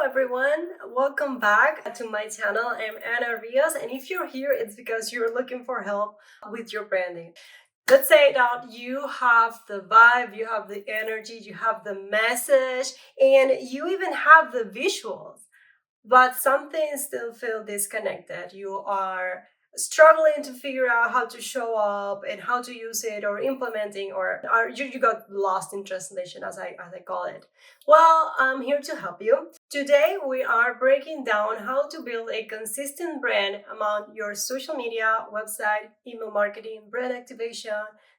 Hello everyone, welcome back to my channel. I'm Rios, and if you're here, it's because you're looking for help with your branding. Let's say that you have the vibe, you have the energy, you have the message, and you even have the visuals, but something still feel disconnected. You are struggling to figure out how to show up and how to use it or implementing, or you got lost in translation, as I call it. Well, I'm here to help you. Today we are breaking down how to build a consistent brand among your social media, website, email marketing, brand activation,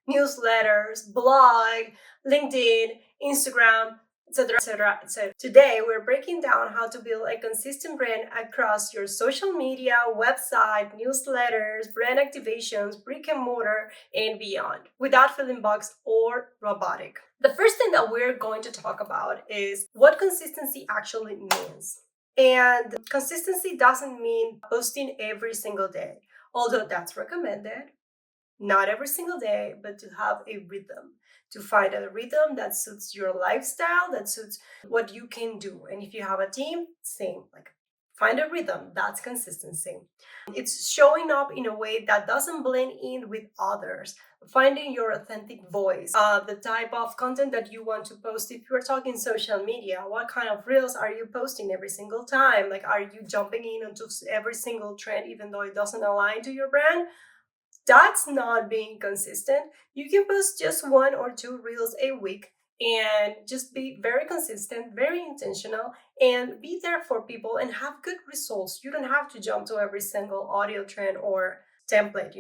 newsletters, blog, LinkedIn, Instagram, etc., etc., etc. Today, we're breaking down how to build a consistent brand across your social media, website, newsletters, brand activations, brick and mortar, and beyond, without feeling boxed or robotic. The first thing that we're going to talk about is what consistency actually means. And consistency doesn't mean posting every single day, although that's recommended. Not every single day, but to have a rhythm, to find a rhythm that suits your lifestyle, that suits what you can do. And if you have a team, same, like find a rhythm. That's consistency. It's showing up in a way that doesn't blend in with others, finding your authentic voice, the type of content that you want to post. If you're talking social media, what kind of reels are you posting every single time? Like, are you jumping in onto every single trend even though it doesn't align to your brand? That's not being consistent. You can post just one or two reels a week and just be very consistent, very intentional, and be there for people and have good results. You don't have to jump to every single audio trend or template.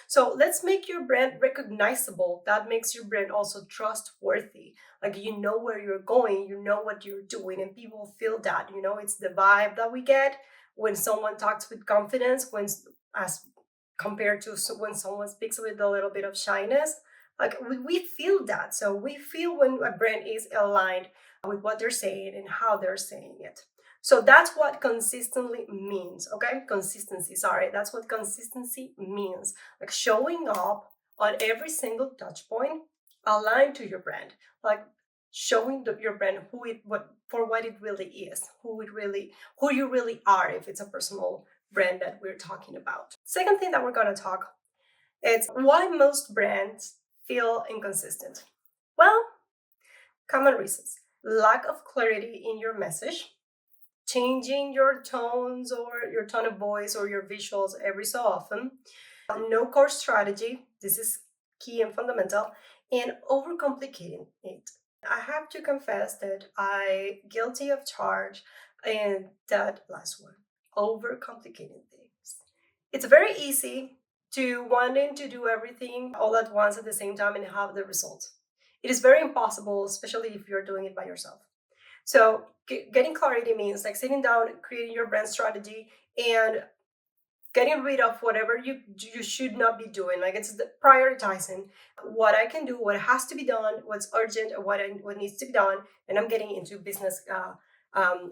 So let's make your brand recognizable. That makes your brand also trustworthy. Like, you know where you're going, you know what you're doing, and people feel that. It's the vibe that we get when someone talks with confidence, as compared to when someone speaks with a little bit of shyness. Like, we feel that. So we feel when a brand is aligned with what they're saying and how they're saying it. So that's what consistently means. Okay, consistency, sorry, that's what consistency means. Like, showing up on every single touch point aligned to your brand. Like, showing your brand what it really is, who you really are, if it's a personal brand that we're talking about. Second thing that we're going to talk is why most brands feel inconsistent. Well, common reasons: lack of clarity in your message, changing your tones or your tone of voice or your visuals every so often, no core strategy, this is key and fundamental, and overcomplicating it. I have to confess that I guilty of charge and that last one, overcomplicating things. It's very easy to wanting to do everything all at once at the same time and have the results. It is very impossible, especially if you're doing it by yourself. So getting clarity means like sitting down, creating your brand strategy, and getting rid of whatever you should not be doing. Like, it's the prioritizing what I can do, what has to be done, what's urgent, or what needs to be done. And I'm getting into business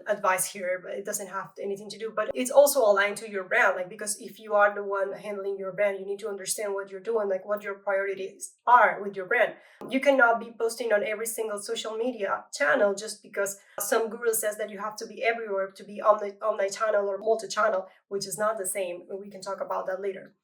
advice here, but it doesn't have anything to do. But it's also aligned to your brand, like, because if you are the one handling your brand, you need to understand what you're doing, like what your priorities are with your brand. You cannot be posting on every single social media channel just because some guru says that you have to be everywhere to be omni-channel or multi-channel, which is not the same. We can talk about that later.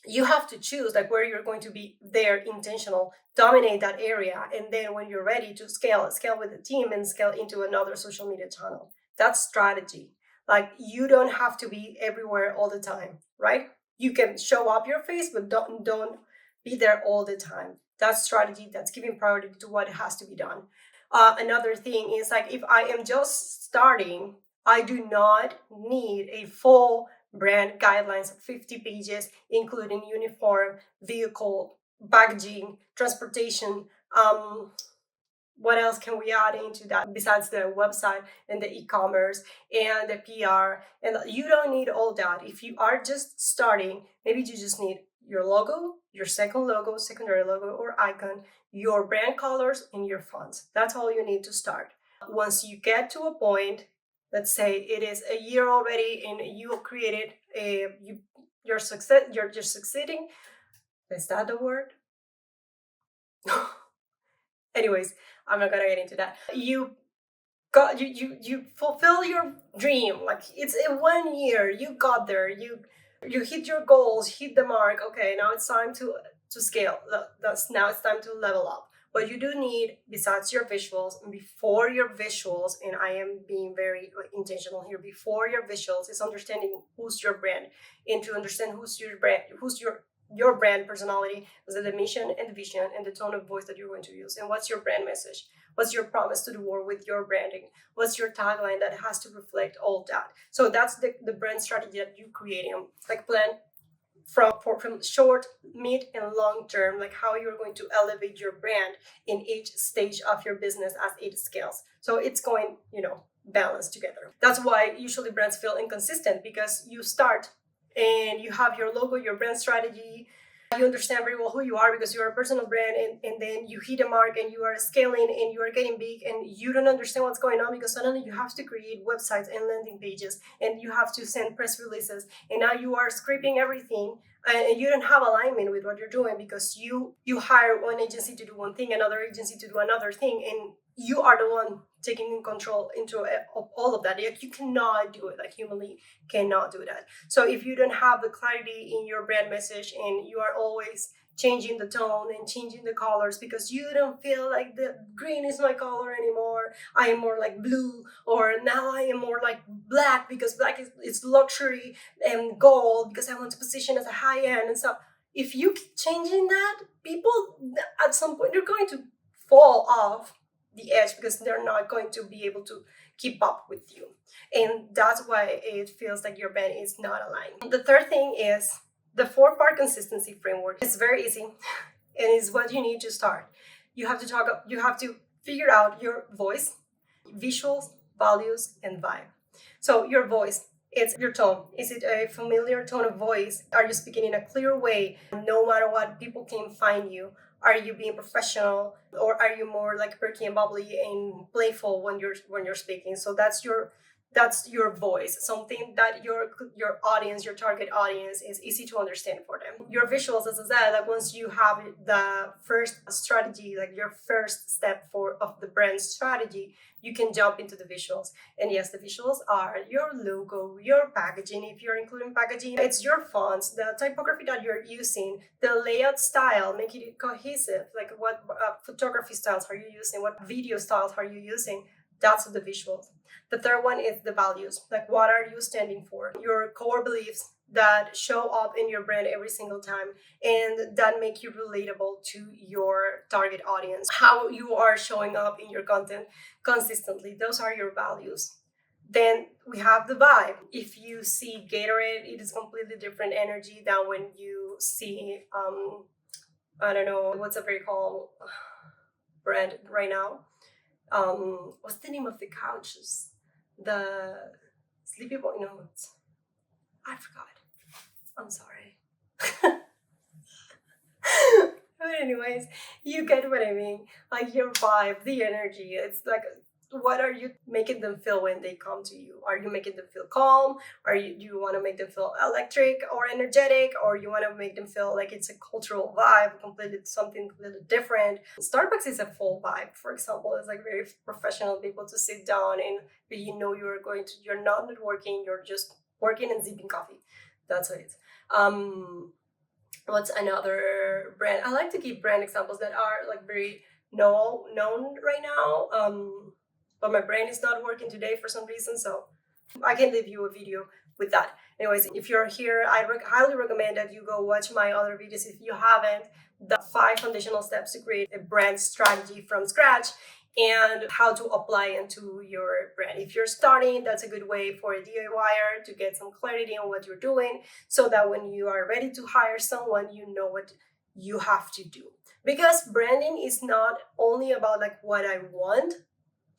You have to choose like where you're going to be there, intentional, dominate that area, and then when you're ready to scale with the team and scale into another social media channel. That's strategy. Like, you don't have to be everywhere all the time, right? You can show up your face, but don't be there all the time. That's strategy. That's giving priority to what has to be done. Another thing is, like, if I am just starting, I do not need a full brand guidelines of 50 pages, including uniform, vehicle, packaging, transportation. What else can we add into that besides the website and the e-commerce and the PR? And you don't need all that. If you are just starting, maybe you just need your logo, your secondary logo or icon, your brand colors, and your fonts. That's all you need to start. Once you get to a point, let's say it is a year already and you created you're succeeding. Is that the word? Anyways, I'm not gonna get into that. You got you fulfill your dream. Like it's in 1 year, you got there, you hit your goals, hit the mark. Okay, now it's time to scale. That's now it's time to level up. What you do need, besides your visuals, and before your visuals, and I am being very intentional here, before your visuals is understanding who's your brand, and to understand who's your brand, who's your brand personality, is the mission and the vision and the tone of voice that you're going to use, and what's your brand message, what's your promise to the world with your branding, what's your tagline that has to reflect all that. So that's the brand strategy that you're creating, like plan from short, mid, and long term, like how you're going to elevate your brand in each stage of your business as it scales. So it's going, balanced together. That's why usually brands feel inconsistent, because you start and you have your logo, your brand strategy, you understand very well who you are because you're a personal brand, and then you hit a mark and you are scaling and you are getting big and you don't understand what's going on, because suddenly you have to create websites and landing pages and you have to send press releases, and now you are scraping everything and you don't have alignment with what you're doing, because you hire one agency to do one thing, another agency to do another thing, and you are the one taking control into all of that. Like, you cannot do it, like humanly cannot do that. So if you don't have the clarity in your brand message and you are always changing the tone and changing the colors because you don't feel like the green is my color anymore, I am more like blue, or now I am more like black because black is luxury, and gold because I want to position as a high end and stuff. If you keep changing that, people at some point they're going to fall off the edge because they're not going to be able to keep up with you, and that's why it feels like your brand is not aligned. The third thing is the 4-part consistency framework. It's very easy and it's what you need to start. You have to figure out your voice, visuals, values, and vibe. So your voice, it's your tone. Is it a familiar tone of voice? Are you speaking in a clear way? No matter what, people can find you. Are you being professional, or are you more like perky and bubbly and playful when you're speaking? So that's your voice, something that your audience, your target audience, is easy to understand for them. Your visuals, as I said, like once you have the first strategy, like your first step of the brand strategy, you can jump into the visuals. And yes, the visuals are your logo, your packaging, if you're including packaging, it's your fonts, the typography that you're using, the layout style, make it cohesive, like what photography styles are you using, what video styles are you using. That's the visuals. The third one is the values. Like, what are you standing for? Your core beliefs that show up in your brand every single time and that make you relatable to your target audience. How you are showing up in your content consistently. Those are your values. Then we have the vibe. If you see Gatorade, it is completely different energy than when you see, I don't know, what's a very called brand right now? What's the name of the couches? The Sleepy Boy? No, I forgot. I'm sorry. But anyways, you get what I mean. Like your vibe, the energy. It's like, what are you making them feel when they come to you? Are you making them feel calm? Do you want to make them feel electric or energetic, or you want to make them feel like it's a cultural vibe, something completely different? Starbucks is a full vibe, for example. It's like very professional people to sit down and you're not networking, you're just working and sipping coffee. That's it. What's another brand? I like to give brand examples that are like very known right now. But my brain is not working today for some reason, so I can leave you a video with that. Anyways, if you're here, I highly recommend that you go watch my other videos if you haven't. The 5 foundational steps to create a brand strategy from scratch and how to apply into your brand. If you're starting, that's a good way for a DIYer to get some clarity on what you're doing, so that when you are ready to hire someone, you know what you have to do. Because branding is not only about like what I want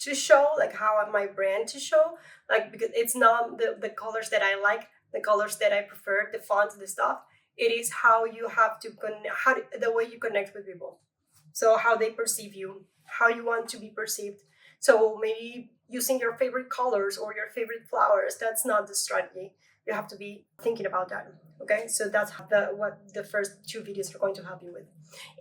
to show, like how my brand to show, like, because it's not the colors that I like, the colors that I prefer, the fonts, the stuff. It is how you have to the way you connect with people. So how they perceive you, how you want to be perceived. So maybe using your favorite colors or your favorite flowers, that's not the strategy. You have to be thinking about that. Okay, so that's what the first 2 videos are going to help you with.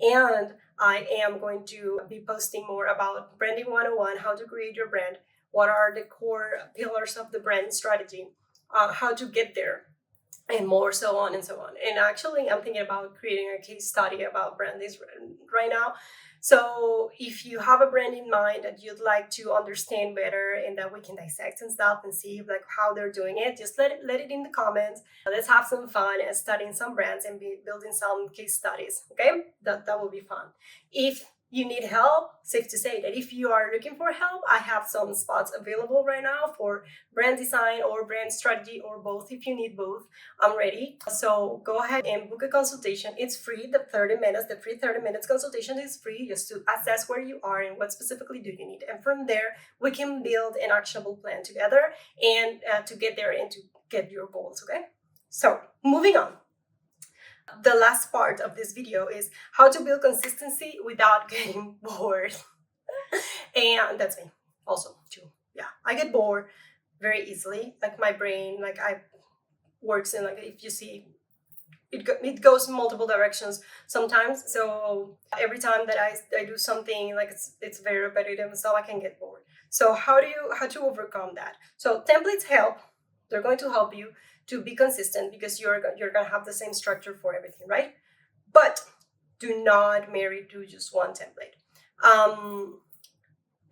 And I am going to be posting more about branding 101, how to create your brand, what are the core pillars of the brand strategy, how to get there, and more, so on and so on. And actually, I'm thinking about creating a case study about branding right now. So if you have a brand in mind that you'd like to understand better and that we can dissect and stuff and see like how they're doing it, just let it in the comments. Let's have some fun and studying some brands and building some case studies. Okay, that will be fun. If you need help, safe to say that if you are looking for help, I have some spots available right now for brand design or brand strategy or both. If you need both, I'm ready. So go ahead and book a consultation. It's free. The free 30 minutes consultation is free, just to assess where you are and what specifically do you need. And from there, we can build an actionable plan together and to get there and to get your goals, okay? So moving on. The last part of this video is how to build consistency without getting bored. And that's me also too. Yeah, I get bored very easily. Like my brain, like I works in, like, if you see, it goes in multiple directions sometimes. So every time that I do something, like it's very repetitive, so I can get bored. So how to overcome that? So templates help. They're going to help you to be consistent because you're gonna have the same structure for everything, right? But do not marry to just one template.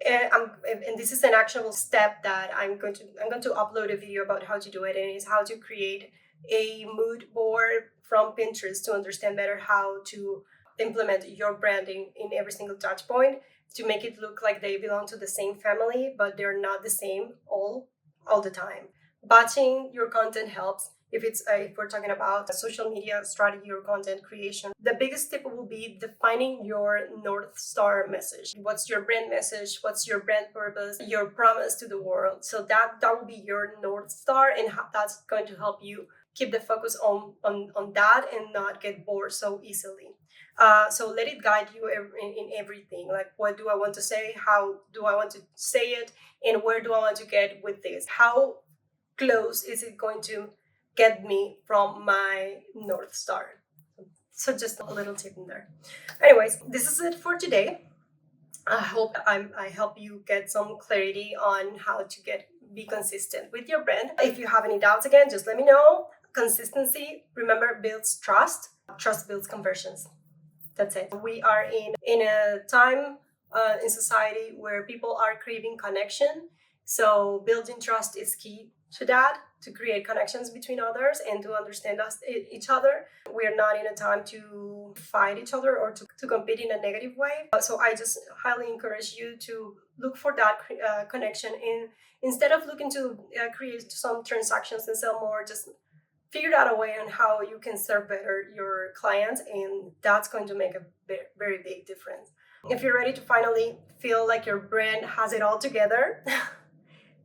And this is an actionable step that I'm going to upload a video about how to do it, and it's how to create a mood board from Pinterest to understand better how to implement your branding in every single touch point to make it look like they belong to the same family, but they're not the same all the time. Batching your content helps. If we're talking about social media strategy or content creation, the biggest tip will be defining your North Star message. What's your brand message? What's your brand purpose? Your promise to the world. So that will be your North Star, and that's going to help you keep the focus on that and not get bored so easily. So let it guide you in everything. Like, what do I want to say? How do I want to say it? And where do I want to get with this? How close is it going to get me from my North Star? So just a little tip in there. Anyways, this is it for today. I hope I help you get some clarity on how to be consistent with your brand. If you have any doubts, again, just let me know. Consistency, remember, builds trust. Trust builds conversions. That's it. We are in a time in society where people are craving connection. So building trust is key to that, to create connections between others and to understand each other. We are not in a time to fight each other or to compete in a negative way. So I just highly encourage you to look for that connection, and instead of looking to create some transactions and sell more, just figure out a way on how you can serve better your clients, and that's going to make a very big difference. If you're ready to finally feel like your brand has it all together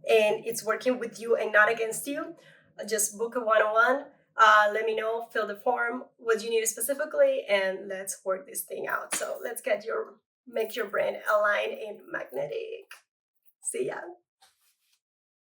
and it's working with you and not against you, just book a one-on-one. Let me know, fill the form, what you need specifically, and let's work this thing out. So let's make your brand aligned and magnetic. See ya.